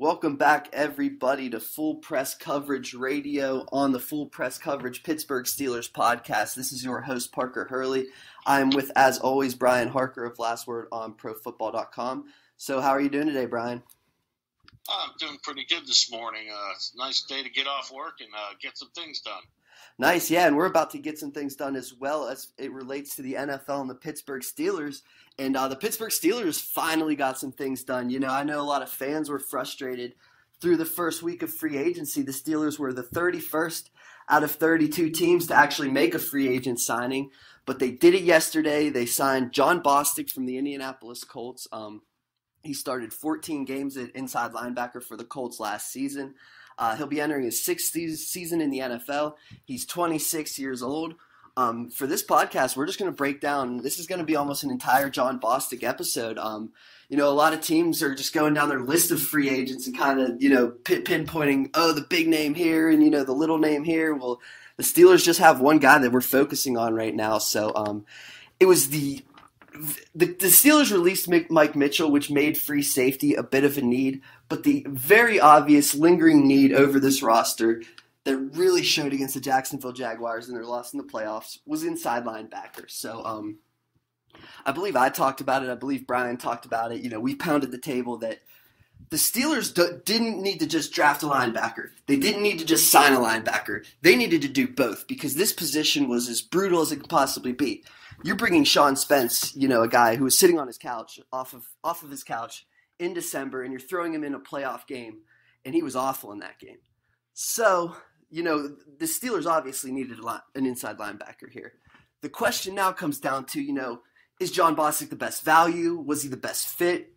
Welcome back, everybody, to Full Press Coverage Radio on the Full Press Coverage Pittsburgh Steelers podcast. This is your host, Parker Hurley. I'm with, as always, Brian Harker of Last Word on ProFootball.com. So how are you doing today, Brian? I'm doing pretty good this morning. It's a nice day to get off work and get some things done. Nice, yeah, and we're about to get some things done as well as it relates to the NFL and the Pittsburgh Steelers. And the Pittsburgh Steelers finally got some things done. You know, I know a lot of fans were frustrated through the first week of free agency. The Steelers were the 31st out of 32 teams to actually make a free agent signing. But they did it yesterday. They signed Jon Bostic from the Indianapolis Colts. He started 14 games at inside linebacker for the Colts last season. He'll be entering his sixth season in the NFL. He's 26 years old. For this podcast, we're just going to break down. This is going to be almost an entire Jon Bostic episode. You know, a lot of teams are just going down their list of free agents and kind of, pinpointing, the big name here and, the little name here. Well, the Steelers just have one guy that we're focusing on right now. So it was the Steelers released Mike Mitchell, which made free safety a bit of a need, but the very obvious lingering need over this roster that really showed against the Jacksonville Jaguars in their loss in the playoffs was inside linebacker. So I believe I talked about it. I believe Brian talked about it. We pounded the table that the Steelers didn't need to just draft a linebacker. They didn't need to just sign a linebacker. They needed to do both because this position was as brutal as it could possibly be. You're bringing Sean Spence, a guy who was sitting on his couch, off of his couch in December, and you're throwing him in a playoff game, and he was awful in that game. So, the Steelers obviously needed an inside linebacker here. The question now comes down to, is Jon Bostic the best value? Was he the best fit?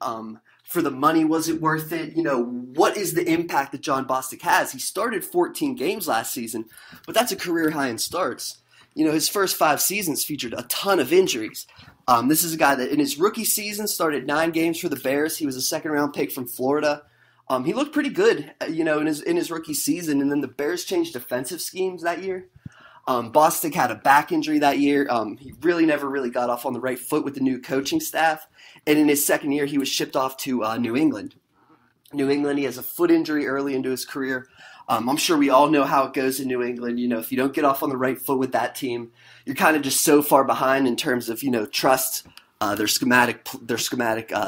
For the money, was it worth it? What is the impact that Jon Bostic has? He started 14 games last season, but that's a career high in starts. His first 5 seasons featured a ton of injuries. This is a guy that in his rookie season started 9 games for the Bears. He was a second-round pick from Florida. He looked pretty good, in his rookie season, and then the Bears changed defensive schemes that year. Bostic had a back injury that year. He really never really got off on the right foot with the new coaching staff. And in his second year, he was shipped off to New England. New England, he has a foot injury early into his career. I'm sure we all know how it goes in New England. If you don't get off on the right foot with that team, you're kind of just so far behind in terms of, trust, their schematic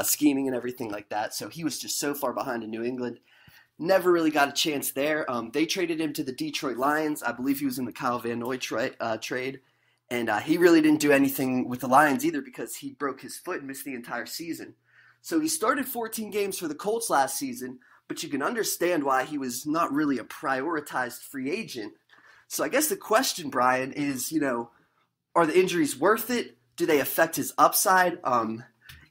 scheming and everything like that. So he was just so far behind in New England. Never really got a chance there. They traded him to the Detroit Lions. I believe he was in the Kyle Van Noy trade. And he really didn't do anything with the Lions either because he broke his foot and missed the entire season. So he started 14 games for the Colts last season, but you can understand why he was not really a prioritized free agent. So I guess the question, Brian, is, are the injuries worth it? Do they affect his upside?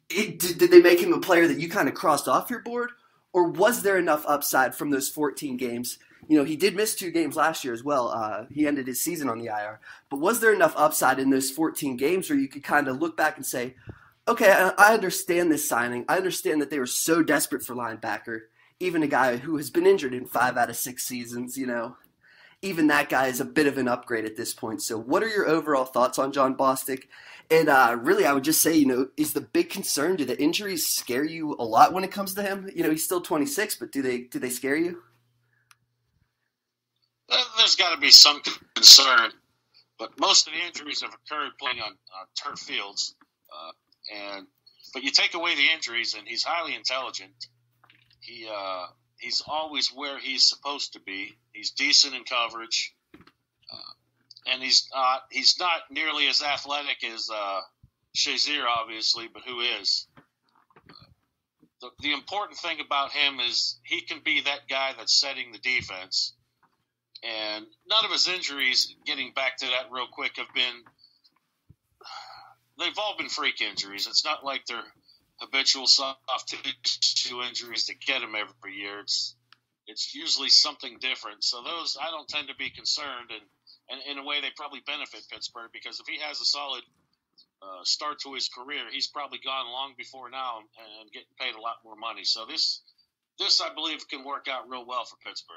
Did they make him a player that you kind of crossed off your board? Or was there enough upside from those 14 games? He did miss 2 games last year as well. He ended his season on the IR. But was there enough upside in those 14 games where you could kind of look back and say, okay, I understand this signing. I understand that they were so desperate for linebacker. Even a guy who has been injured in 5 out of 6 seasons, even that guy is a bit of an upgrade at this point. So what are your overall thoughts on Jon Bostic? And really, I would just say, is the big concern, do the injuries scare you a lot when it comes to him? He's still 26, but do they scare you? There's got to be some concern, but most of the injuries have occurred playing on turf fields. But you take away the injuries, and he's highly intelligent. He's always where he's supposed to be. He's decent in coverage, and he's not nearly as athletic as Shazier, obviously, but who is. The important thing about him is he can be that guy that's setting the defense. And none of his injuries, getting back to that real quick, they've all been freak injuries. It's not like they're habitual soft tissue injuries that get him every year. It's usually something different. So those, I don't tend to be concerned, and in a way they probably benefit Pittsburgh because if he has a solid start to his career, he's probably gone long before now and getting paid a lot more money. So this I believe can work out real well for Pittsburgh.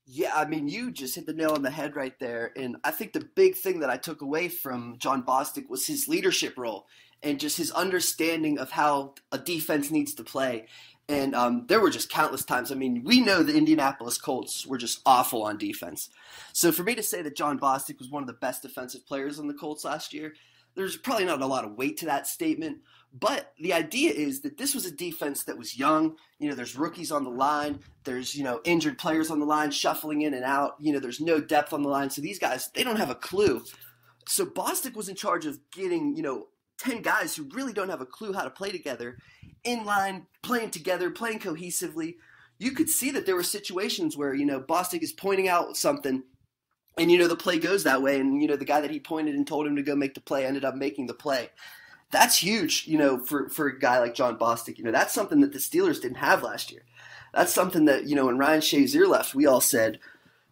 Yeah, I mean, you just hit the nail on the head right there. And I think the big thing that I took away from Jon Bostic was his leadership role and just his understanding of how a defense needs to play. And there were just countless times. I mean, we know the Indianapolis Colts were just awful on defense. So for me to say that Jon Bostic was one of the best defensive players on the Colts last year, there's probably not a lot of weight to that statement. But the idea is that this was a defense that was young. There's rookies on the line. There's, injured players on the line shuffling in and out. There's no depth on the line. So these guys, they don't have a clue. So Bostic was in charge of getting, 10 guys who really don't have a clue how to play together in line, playing together, playing cohesively. You could see that there were situations where, Bostic is pointing out something and, the play goes that way. And, the guy that he pointed and told him to go make the play ended up making the play. That's huge, for a guy like Jon Bostic. That's something that the Steelers didn't have last year. That's something that, when Ryan Shazier left, we all said,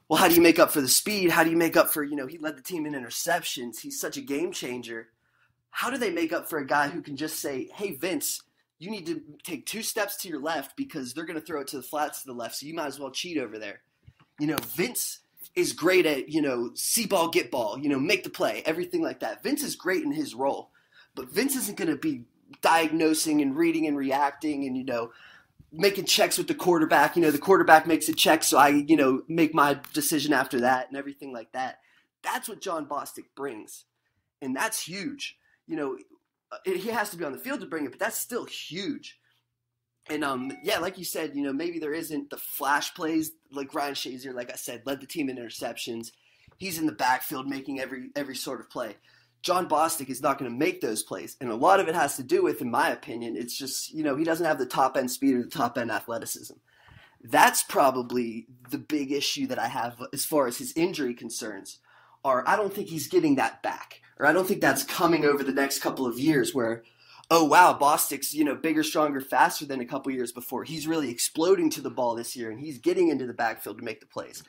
well, how do you make up for the speed? How do you make up for, he led the team in interceptions. He's such a game changer. How do they make up for a guy who can just say, hey, Vince, you need to take 2 steps to your left because they're going to throw it to the flats to the left, so you might as well cheat over there. Vince is great at, see ball, get ball, make the play, everything like that. Vince is great in his role, but Vince isn't going to be diagnosing and reading and reacting and, making checks with the quarterback. The quarterback makes a check, so I, make my decision after that and everything like that. That's what Jon Bostic brings, and that's huge. He has to be on the field to bring it, but that's still huge. And, like you said, maybe there isn't the flash plays like Ryan Shazier, like I said, led the team in interceptions. He's in the backfield making every sort of play. Jon Bostic is not going to make those plays. And a lot of it has to do with, in my opinion, it's just, he doesn't have the top-end speed or the top-end athleticism. That's probably the big issue that I have as far as his injury concerns are. I don't think he's getting that back. Or I don't think that's coming over the next couple of years where, oh, wow, Bostic's, bigger, stronger, faster than a couple years before. He's really exploding to the ball this year, and he's getting into the backfield to make the plays.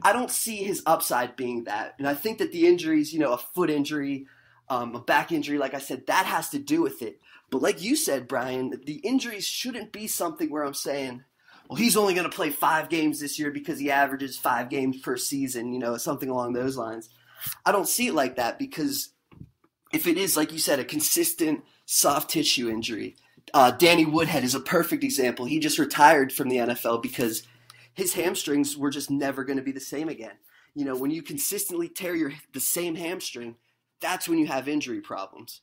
I don't see his upside being that. And I think that the injuries, a foot injury, a back injury, like I said, that has to do with it. But like you said, Brian, the injuries shouldn't be something where I'm saying, well, he's only going to play 5 games this year because he averages 5 games per season, something along those lines. I don't see it like that because if it is, like you said, a consistent soft tissue injury, Danny Woodhead is a perfect example. He just retired from the NFL because his hamstrings were just never going to be the same again. When you consistently tear the same hamstring, that's when you have injury problems.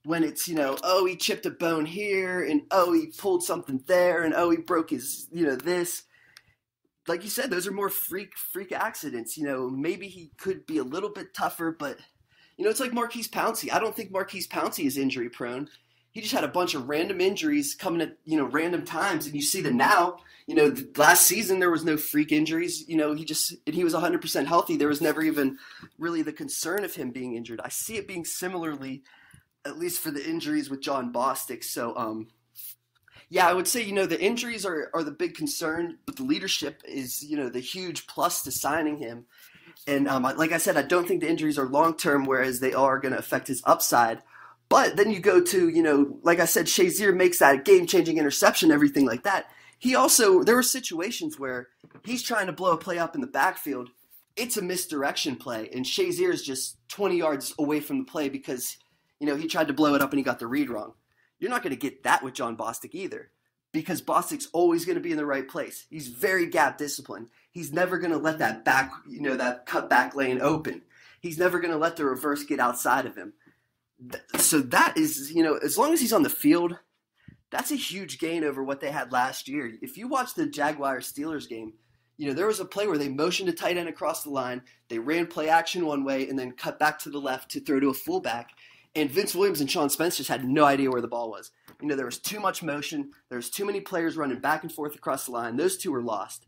When it's, oh, he chipped a bone here, and oh, he pulled something there, and oh, he broke his, this. Like you said, those are more freak accidents. Maybe he could be a little bit tougher, but, it's like Maurkice Pouncey. I don't think Maurkice Pouncey is injury prone. He just had a bunch of random injuries coming at, random times. And you see that now, last season there was no freak injuries. He was 100% healthy. There was never even really the concern of him being injured. I see it being similarly, at least for the injuries with Jon Bostic. So, I would say, the injuries are the big concern, but the leadership is, the huge plus to signing him. And like I said, I don't think the injuries are long-term, whereas they are going to affect his upside. But then you go to, like I said, Shazier makes that game-changing interception, everything like that. There were situations where he's trying to blow a play up in the backfield. It's a misdirection play, and Shazier is just 20 yards away from the play because, he tried to blow it up and he got the read wrong. You're not going to get that with Jon Bostic either because Bostic's always going to be in the right place. He's very gap disciplined. He's never going to let that back, that cut back lane open. He's never going to let the reverse get outside of him. So that is, as long as he's on the field, that's a huge gain over what they had last year. If you watch the Jaguars-Steelers game, there was a play where they motioned a tight end across the line, they ran play action one way, and then cut back to the left to throw to a fullback, and Vince Williams and Sean Spencer just had no idea where the ball was. There was too much motion, there was too many players running back and forth across the line. Those two were lost.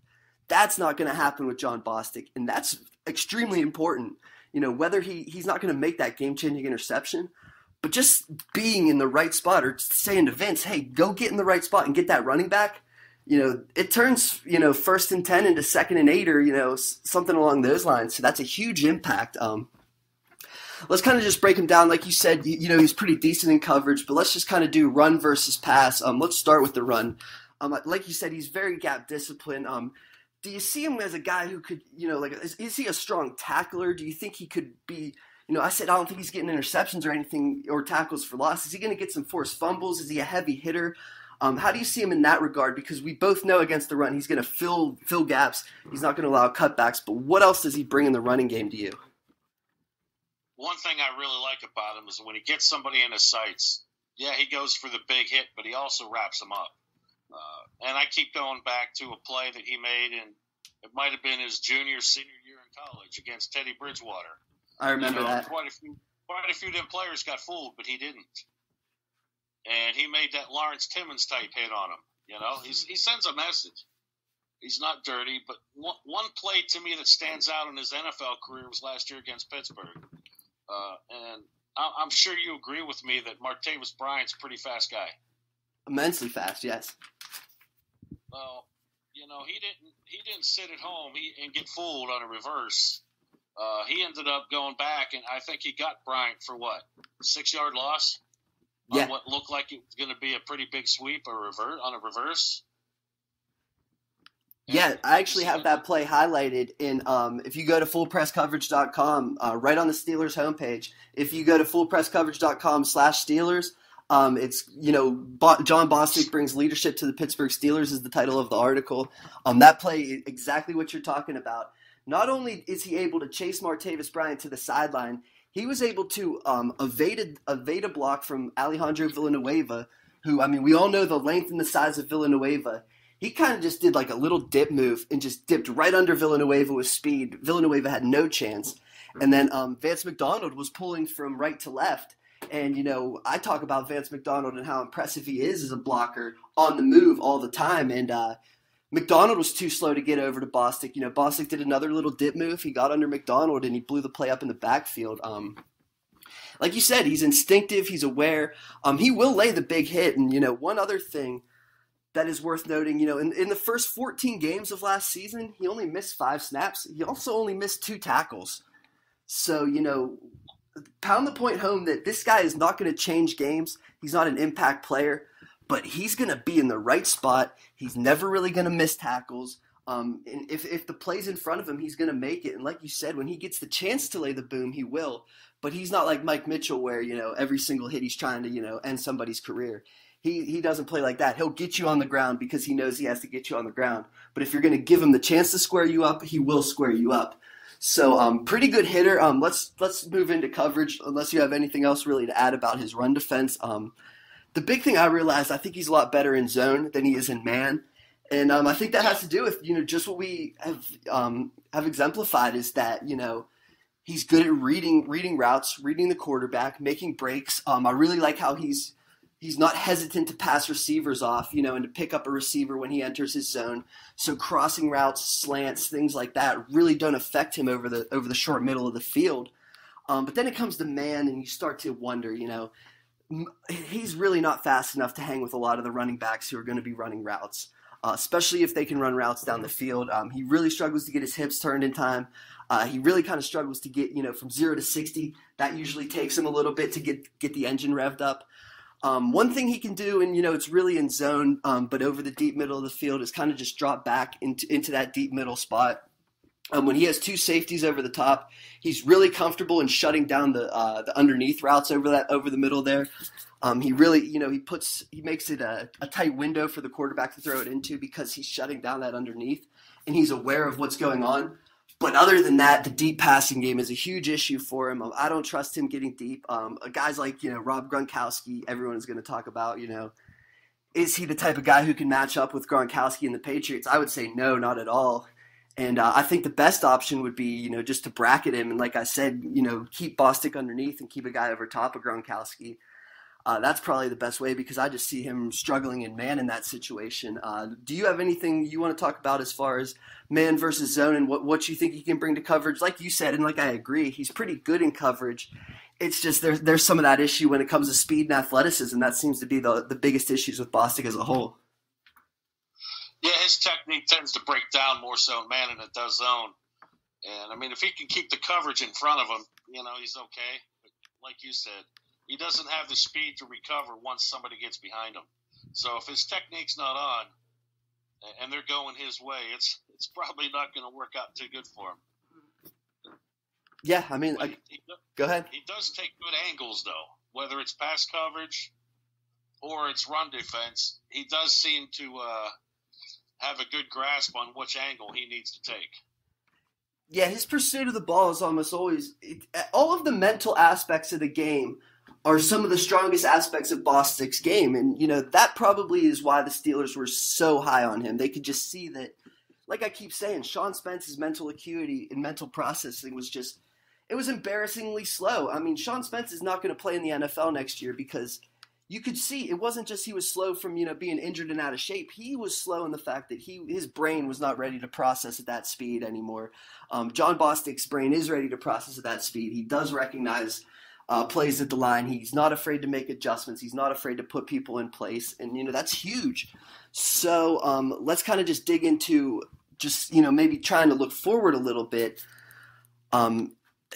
That's not going to happen with Jon Bostic, and that's extremely important. Whether he's not going to make that game-changing interception, but just being in the right spot or saying to Vince, hey, go get in the right spot and get that running back, it turns, 1st and 10 into 2nd and 8 or, something along those lines. So that's a huge impact. Let's kind of just break him down. Like you said, he's pretty decent in coverage, but let's just kind of do run versus pass. Let's start with the run. Like you said, he's very gap disciplined. Do you see him as a guy who could, is he a strong tackler? Do you think he could be, I said I don't think he's getting interceptions or anything or tackles for loss. Is he going to get some forced fumbles? Is he a heavy hitter? How do you see him in that regard? Because we both know against the run he's going to fill gaps. He's not going to allow cutbacks. But what else does he bring in the running game to you? One thing I really like about him is when he gets somebody in his sights, yeah, he goes for the big hit, but he also wraps them up. And I keep going back to a play that he made, and it might have been his senior year in college against Teddy Bridgewater. I remember that. Quite a few of them players got fooled, but he didn't. And he made that Lawrence Timmons type hit on him. He sends a message. He's not dirty, but one play to me that stands out in his NFL career was last year against Pittsburgh. And I'm sure you agree with me that Martavis Bryant's a pretty fast guy. Immensely fast, yes. Well, he didn't sit at home and get fooled on a reverse. He ended up going back, and I think he got Bryant for what, 6-yard loss? Yeah. On what looked like it was going to be a pretty big sweep or on a reverse. Yeah, I actually have that play highlighted in if you go to fullpresscoverage.com, right on the Steelers homepage. If you go to fullpresscoverage.com/Steelers, it's, John Bostic brings leadership to the Pittsburgh Steelers is the title of the article. That play, exactly what you're talking about. Not only is he able to chase Martavis Bryant to the sideline, he was able to evade a block from Alejandro Villanueva, who, we all know the length and the size of Villanueva. He kind of just did like a little dip move and just dipped right under Villanueva with speed. Villanueva had no chance. And then Vance McDonald was pulling from right to left. And, I talk about Vance McDonald and how impressive he is as a blocker on the move all the time. And McDonald was too slow to get over to Bostic. Bostic did another little dip move. He got under McDonald and he blew the play up in the backfield. Like you said, he's instinctive. He's aware. He will lay the big hit. And, one other thing that is worth noting, in the first 14 games of last season, he only missed 5 snaps. He also only missed 2 tackles. So, pound the point home that this guy is not going to change games. He's not an impact player, but he's going to be in the right spot. He's never really going to miss tackles. And if the play's in front of him, he's going to make it. And like you said, when he gets the chance to lay the boom, he will. But he's not like Mike Mitchell where, every single hit he's trying to, end somebody's career. He doesn't play like that. He'll get you on the ground because he knows he has to get you on the ground. But if you're going to give him the chance to square you up, he will square you up. So pretty good hitter. Let's move into coverage unless you have anything else really to add about his run defense. The big thing I realized, I think he's a lot better in zone than he is in man. And I think that has to do with, just what we have exemplified is that, he's good at reading routes, reading the quarterback, making breaks. I really like how he's not hesitant to pass receivers off, and to pick up a receiver when he enters his zone. So crossing routes, slants, things like that really don't affect him over the short middle of the field. But then it comes to man, and you start to wonder, he's really not fast enough to hang with a lot of the running backs who are going to be running routes, especially if they can run routes down the field. He really struggles to get his hips turned in time. He really kind of struggles to get, from 0 to 60. That usually takes him a little bit to get the engine revved up. One thing he can do, and it's really in zone, but over the deep middle of the field, is kind of just drop back into that deep middle spot. When he has 2 safeties over the top, he's really comfortable in shutting down the underneath routes over the middle there. He really, he makes it a tight window for the quarterback to throw it into because he's shutting down that underneath, and he's aware of what's going on. But other than that, the deep passing game is a huge issue for him. I don't trust him getting deep. Guys like, Rob Gronkowski, everyone is going to talk about, is he the type of guy who can match up with Gronkowski and the Patriots? I would say no, not at all. And I think the best option would be, just to bracket him. And like I said, keep Bostic underneath and keep a guy over top of Gronkowski. That's probably the best way because I just see him struggling in man in that situation. Do you have anything you want to talk about as far as man versus zone and what you think he can bring to coverage? Like you said, and like I agree, he's pretty good in coverage. It's just there's some of that issue when it comes to speed and athleticism. That seems to be the biggest issues with Bostic as a whole. Yeah, his technique tends to break down more so in man than it does zone. And, if he can keep the coverage in front of him, he's okay. But like you said, he doesn't have the speed to recover once somebody gets behind him. So if his technique's not on and they're going his way, it's probably not going to work out too good for him. Yeah, go ahead. He does take good angles, though, whether it's pass coverage or it's run defense, he does seem to have a good grasp on which angle he needs to take. Yeah, his pursuit of the ball is almost always all of the mental aspects of the game are some of the strongest aspects of Bostic's game. And, that probably is why the Steelers were so high on him. They could just see that, like I keep saying, Sean Spence's mental acuity and mental processing was just, it was embarrassingly slow. I mean, Sean Spence is not going to play in the NFL next year because you could see it wasn't just he was slow from, being injured and out of shape. He was slow in the fact that his brain was not ready to process at that speed anymore. John Bostic's brain is ready to process at that speed. He does recognize plays at the line. He's not afraid to make adjustments. He's not afraid to put people in place. And, that's huge. So let's kind of just dig into just, maybe trying to look forward a little bit.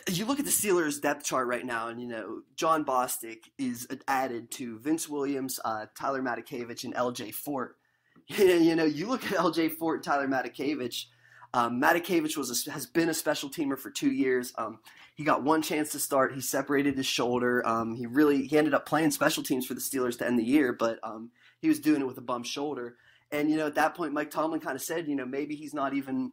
You look at the Steelers' depth chart right now, and, John Bostic is added to Vince Williams, Tyler Matakevich, and L.J. Fort. You look at L.J. Fort and Tyler Matakevich. Matakevich has been a special teamer for 2 years. He got one chance to start. He separated his shoulder. He ended up playing special teams for the Steelers to end the year, but he was doing it with a bum shoulder. And, at that point, Mike Tomlin kind of said, maybe he's not even,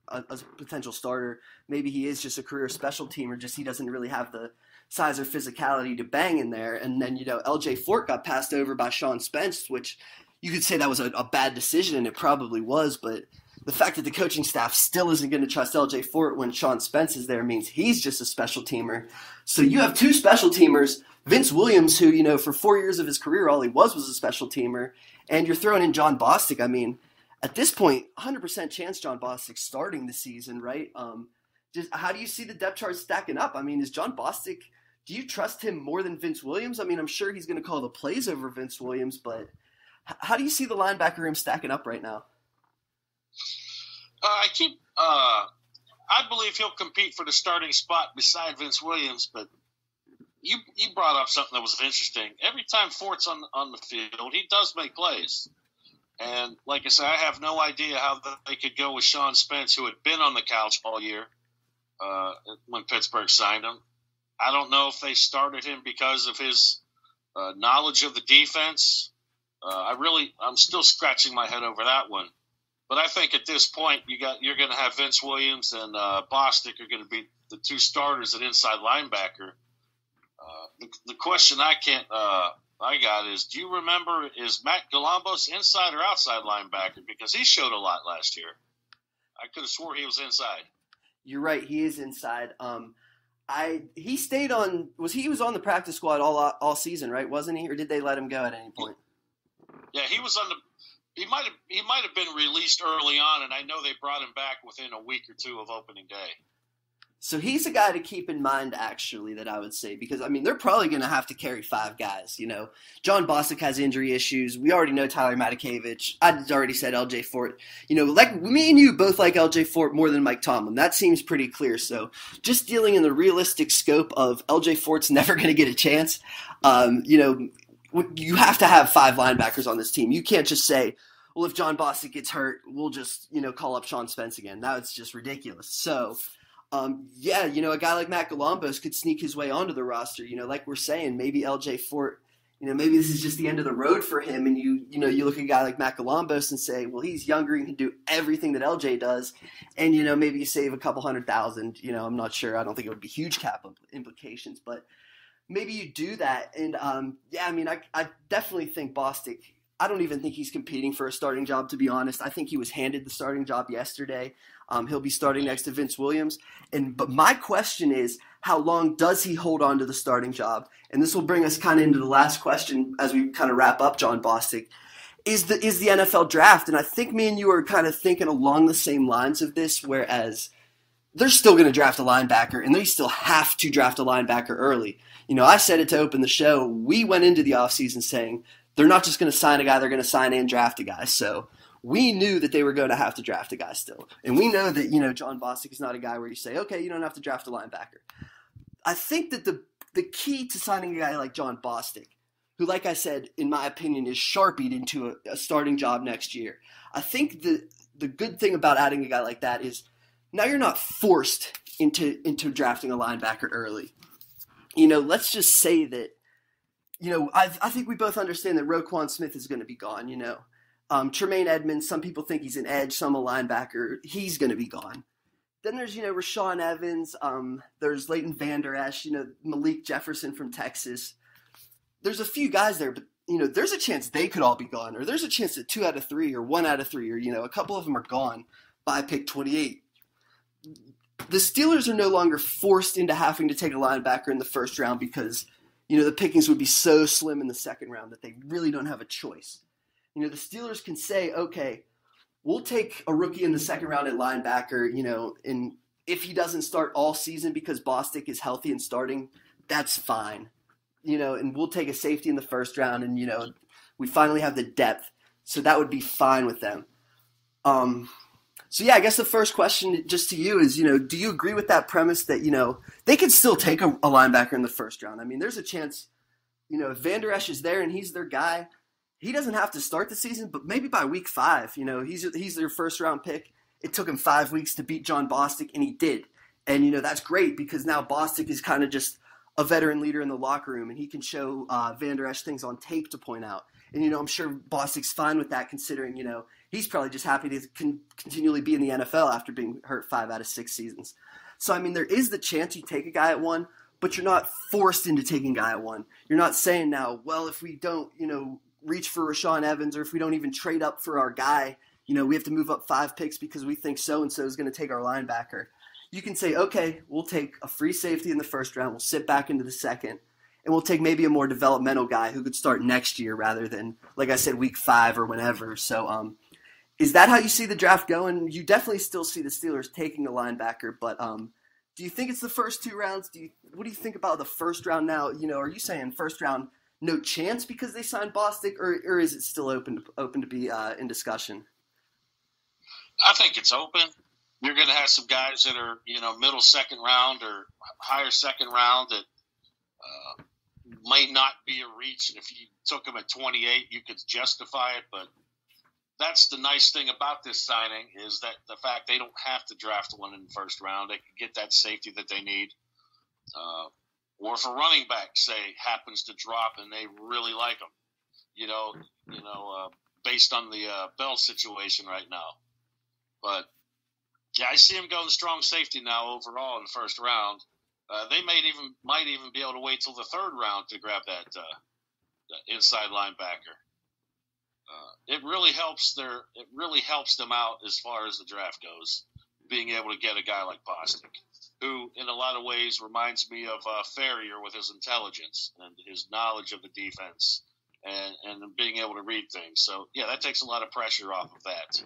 a potential starter. Maybe he is just a career special teamer, just he doesn't really have the size or physicality to bang in there. And then, L.J. Fort got passed over by Sean Spence, which you could say that was a bad decision, and it probably was. But the fact that the coaching staff still isn't going to trust L.J. Fort when Sean Spence is there means he's just a special teamer. So you have two special teamers, Vince Williams, who, for 4 years of his career, all he was a special teamer. And you're throwing in John Bostic. I mean, at this point, 100% chance John Bostic's starting the season, right? Just how do you see the depth chart stacking up? I mean, is John Bostic, do you trust him more than Vince Williams? I mean, I'm sure he's going to call the plays over Vince Williams, but how do you see the linebacker room stacking up right now? I believe he'll compete for the starting spot beside Vince Williams, but you brought up something that was interesting. Every time Fort's on the field, he does make plays. And like I said, I have no idea how they could go with Sean Spence, who had been on the couch all year when Pittsburgh signed him. I don't know if they started him because of his knowledge of the defense. I'm still scratching my head over that one. But I think at this point, you're going to have Vince Williams and Bostic are going to be the two starters at inside linebacker. The question I got is, do you remember, is Matt Galambos inside or outside linebacker? Because he showed a lot last year. I could have swore he was inside. You're right, he is inside. He stayed on. He was on the practice squad all season, right? Wasn't he, or did they let him go at any point? Yeah, he was on the. He might have been released early on, and I know they brought him back within a week or two of opening day. So he's a guy to keep in mind, actually, that I would say, because, I mean, they're probably going to have to carry 5 guys, John Bostic has injury issues. We already know Tyler Matakevich. I already said L.J. Fort. Like me and you both like L.J. Fort more than Mike Tomlin. That seems pretty clear. So just dealing in the realistic scope of L.J. Fort's never going to get a chance, you have to have 5 linebackers on this team. You can't just say, well, if John Bostic gets hurt, we'll just, call up Sean Spence again. That's just ridiculous. So a guy like Matt Galambos could sneak his way onto the roster. Like we're saying, maybe L.J. Fort, maybe this is just the end of the road for him. And you look at a guy like Matt Galambos and say, well, he's younger and can do everything that L.J. does. And, maybe you save a couple $100,000. I'm not sure. I don't think it would be huge cap implications, but maybe you do that. And, I definitely think Bostic, I don't even think he's competing for a starting job, to be honest. I think he was handed the starting job yesterday. He'll be starting next to Vince Williams. But my question is, how long does he hold on to the starting job? And this will bring us kind of into the last question as we kind of wrap up John Bostic. Is the NFL draft? And I think me and you are kind of thinking along the same lines of this, whereas they're still going to draft a linebacker, and they still have to draft a linebacker early. I said it to open the show. We went into the offseason saying they're not just going to sign a guy, they're going to sign and draft a guy. So we knew that they were going to have to draft a guy still. And we know that, John Bostic is not a guy where you say, okay, you don't have to draft a linebacker. I think that the key to signing a guy like John Bostic, who, like I said, in my opinion, is sharpied into a starting job next year. I think the good thing about adding a guy like that is now you're not forced into drafting a linebacker early. Let's just say that I think we both understand that Roquan Smith is going to be gone. Tremaine Edmonds, some people think he's an edge, some a linebacker. He's going to be gone. Then there's, Rashawn Evans. There's Leighton Vander Esch, Malik Jefferson from Texas. There's a few guys there, but, there's a chance they could all be gone, or there's a chance that 2 out of 3 or 1 out of 3 or, a couple of them are gone by pick 28. The Steelers are no longer forced into having to take a linebacker in the first round because, the pickings would be so slim in the second round that they really don't have a choice. The Steelers can say, okay, we'll take a rookie in the second round at linebacker, and if he doesn't start all season because Bostic is healthy and starting, that's fine. And we'll take a safety in the first round, and, we finally have the depth, so that would be fine with them. So, yeah, I guess the first question just to you is, do you agree with that premise that, they could still take a linebacker in the first round? I mean, there's a chance, if Vander Esch is there and he's their guy, he doesn't have to start the season, but maybe by week 5, he's their first-round pick. It took him 5 weeks to beat John Bostic, and he did. And, that's great because now Bostic is kind of just a veteran leader in the locker room, and he can show Vander Esch things on tape to point out. And, I'm sure Bostic's fine with that considering, he's probably just happy to continually be in the NFL after being hurt 5 out of 6 seasons. So, I mean, there is the chance you take a guy at 1, but you're not forced into taking a guy at 1. You're not saying now, well, if we don't, reach for Rashawn Evans, or if we don't even trade up for our guy, we have to move up 5 picks because we think so-and-so is going to take our linebacker. You can say, okay, we'll take a free safety in the first round. We'll sit back into the second. And we'll take maybe a more developmental guy who could start next year rather than, like I said, week 5 or whenever. So is that how you see the draft going? You definitely still see the Steelers taking a linebacker, but do you think it's the first 2 rounds? What do you think about the first round now? Are you saying first round no chance because they signed Bostic, or is it still open to be in discussion? I think it's open. You're going to have some guys that are, middle second round or higher second round that might not be a reach. And if you took them at 28, you could justify it. But that's the nice thing about this signing is that the fact they don't have to draft one in the first round. They can get that safety that they need. Or if a running back, say, happens to drop and they really like them, based on the Bell situation right now. But, yeah, I see him going strong safety now overall in the first round. They might even be able to wait till the third round to grab that inside linebacker. It really helps them out as far as the draft goes, being able to get a guy like Bostic, who in a lot of ways reminds me of Ferrier with his intelligence and his knowledge of the defense and being able to read things. So, yeah, that takes a lot of pressure off of that.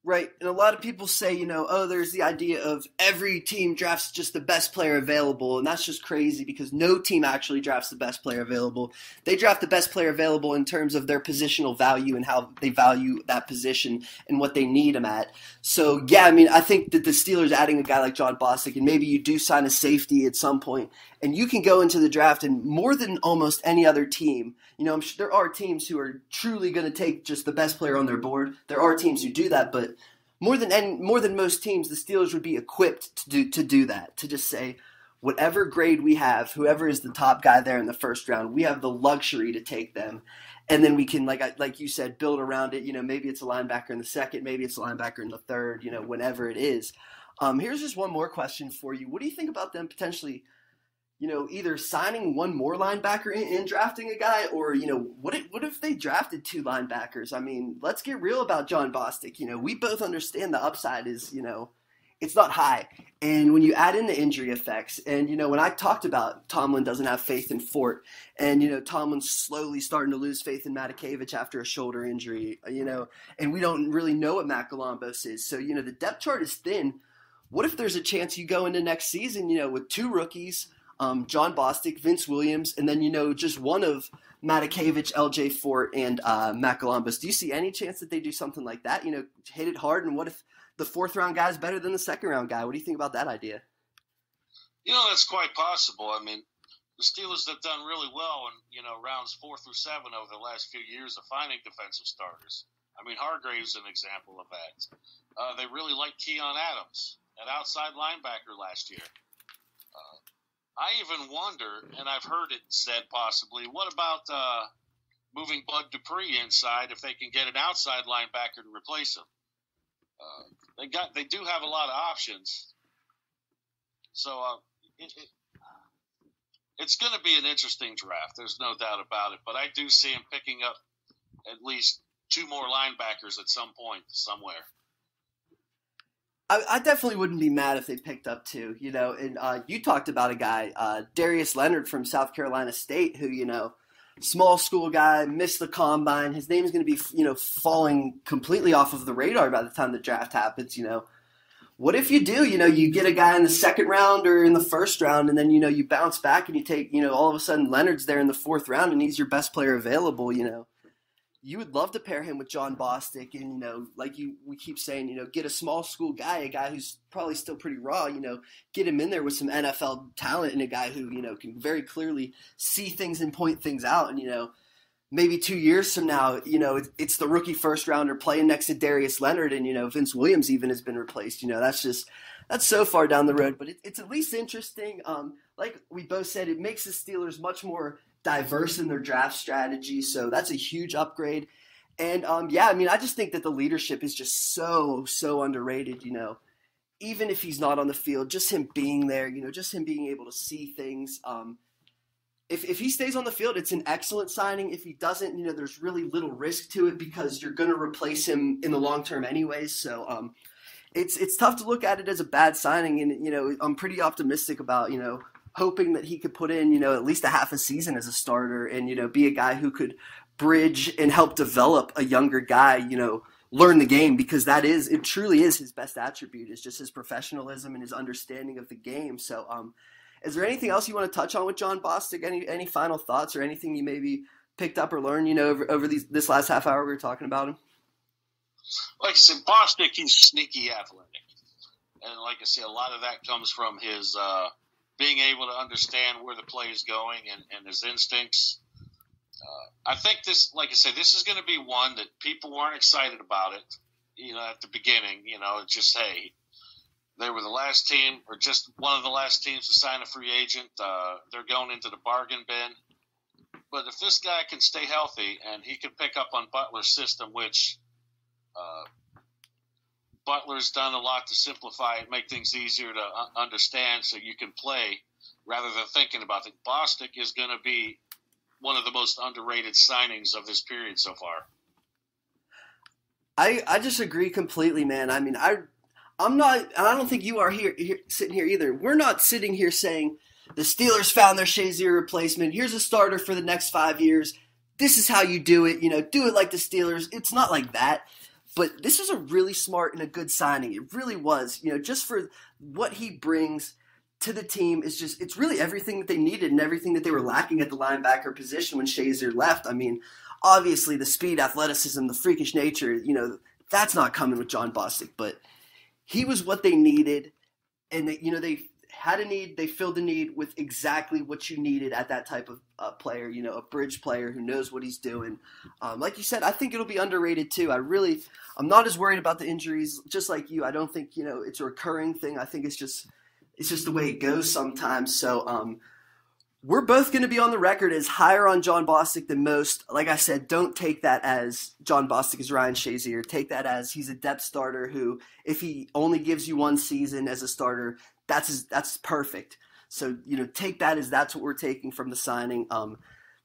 Right, and a lot of people say, there's the idea of every team drafts just the best player available, and that's just crazy because no team actually drafts the best player available. They draft the best player available in terms of their positional value and how they value that position and what they need them at. So, yeah, I mean, I think that the Steelers adding a guy like John Bostic, and maybe you do sign a safety at some point, and you can go into the draft and more than almost any other team, I'm sure there are teams who are truly going to take just the best player on their board. There are teams who do that, but more than most teams, the Steelers would be equipped to do that, to just say, whatever grade we have, whoever is the top guy there in the first round, we have the luxury to take them. And then we can, like you said, build around it. Maybe it's a linebacker in the second, maybe it's a linebacker in the third, whenever it is. Here's just one more question for you. What do you think about them potentially, either signing one more linebacker and drafting a guy, or, what if they drafted 2 linebackers? I mean, let's get real about John Bostic. We both understand the upside is, it's not high. And when you add in the injury effects, and, when I talked about Tomlin doesn't have faith in Fort, and, Tomlin's slowly starting to lose faith in Matakevich after a shoulder injury, and we don't really know what Matt Galambos is. So, the depth chart is thin. What if there's a chance you go into next season, with 2 rookies, John Bostic, Vince Williams, and then, just one of Matakevich, LJ Fort, and Matt Galambos. Do you see any chance that they do something like that? Hit it hard, and what if the 4th-round guy is better than the 2nd-round guy? What do you think about that idea? That's quite possible. I mean, the Steelers have done really well in, rounds 4 through 7 over the last few years of finding defensive starters. I mean, Hargrave's an example of that. They really liked Keon Adams, an outside linebacker last year. I even wonder, and I've heard it said possibly, what about moving Bud Dupree inside if they can get an outside linebacker to replace him? They do have a lot of options, so it's going to be an interesting draft. There's no doubt about it. But I do see him picking up at least 2 more linebackers at some point somewhere. I definitely wouldn't be mad if they picked up 2, and you talked about a guy, Darius Leonard from South Carolina State, who, small school guy, missed the combine. His name is going to be, falling completely off of the radar by the time the draft happens, What if you do, you get a guy in the second round or in the first round, and then, you bounce back and you take, all of a sudden Leonard's there in the 4th round and he's your best player available, You would love to pair him with John Bostic and, we keep saying, get a small school guy, a guy who's probably still pretty raw, get him in there with some NFL talent and a guy who, can very clearly see things and point things out. And, maybe 2 years from now, it's the rookie first rounder playing next to Darius Leonard and, Vince Williams even has been replaced. That's so far down the road, but it's at least interesting. Like we both said, it makes the Steelers much more diverse in their draft strategy, so that's a huge upgrade. And I just think that the leadership is just so underrated. Even if he's not on the field, just him being there, just him being able to see things. If he stays on the field, it's an excellent signing. If he doesn't, there's really little risk to it because you're going to replace him in the long term anyways. So it's tough to look at it as a bad signing, and I'm pretty optimistic about hoping that he could put in, at least a half a season as a starter and, be a guy who could bridge and help develop a younger guy, learn the game, because it truly is his best attribute, is just his professionalism and his understanding of the game. So, is there anything else you want to touch on with John Bostic? Any final thoughts or anything you maybe picked up or learned, over this last half hour we were talking about him? Like I said, Bostic, he's sneaky athletic. And like I said, a lot of that comes from his being able to understand where the play is going and his instincts. I think this, like I said, this is going to be one that people weren't excited about it, at the beginning. Just, hey, they were the last team or just one of the last teams to sign a free agent. They're going into the bargain bin. But if this guy can stay healthy and he can pick up on Butler's system, which Butler's done a lot to simplify it, make things easier to understand so you can play rather than thinking about it. Bostic is going to be one of the most underrated signings of this period so far. I just agree completely, man. I mean, I'm not, and I don't think you are here sitting here either. We're not sitting here saying the Steelers found their Shazier replacement. Here's a starter for the next 5 years. This is how you do it. Do it like the Steelers. It's not like that. But this was a really smart and a good signing. It really was. Just for what he brings to the team it's really everything that they needed and everything that they were lacking at the linebacker position when Shazier left. I mean, obviously the speed, athleticism, the freakish nature, that's not coming with John Bostic, but he was what they needed. And they had a need, they filled the need with exactly what you needed at that type of player, a bridge player who knows what he's doing. Like you said, I think it'll be underrated too. I'm not as worried about the injuries, just like you. I don't think, it's a recurring thing. I think it's just the way it goes sometimes. So we're both going to be on the record as higher on John Bostic than most. Like I said, don't take that as John Bostic is Ryan Shazier. Take that as he's a depth starter who, if he only gives you one season as a starter, that's perfect. So, take that as that's what we're taking from the signing.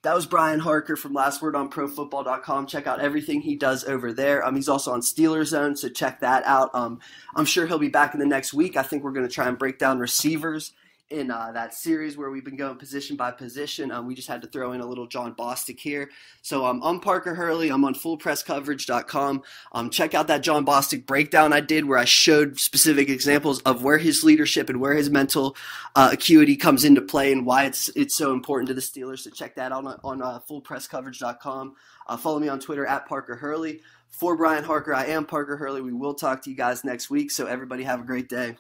That was Brian Harker from Last Word on ProFootball.com. Check out everything he does over there. He's also on Steelers Zone, so check that out. I'm sure he'll be back in the next week. I think we're going to try and break down receivers in that series where we've been going position by position. We just had to throw in a little John Bostic here. So I'm Parker Hurley. I'm on FullPressCoverage.com. Check out that John Bostic breakdown I did where I showed specific examples of where his leadership and where his mental acuity comes into play and why it's so important to the Steelers. So check that out on FullPressCoverage.com. Follow me on Twitter at Parker Hurley. For Brian Harker, I am Parker Hurley. We will talk to you guys next week. So everybody have a great day.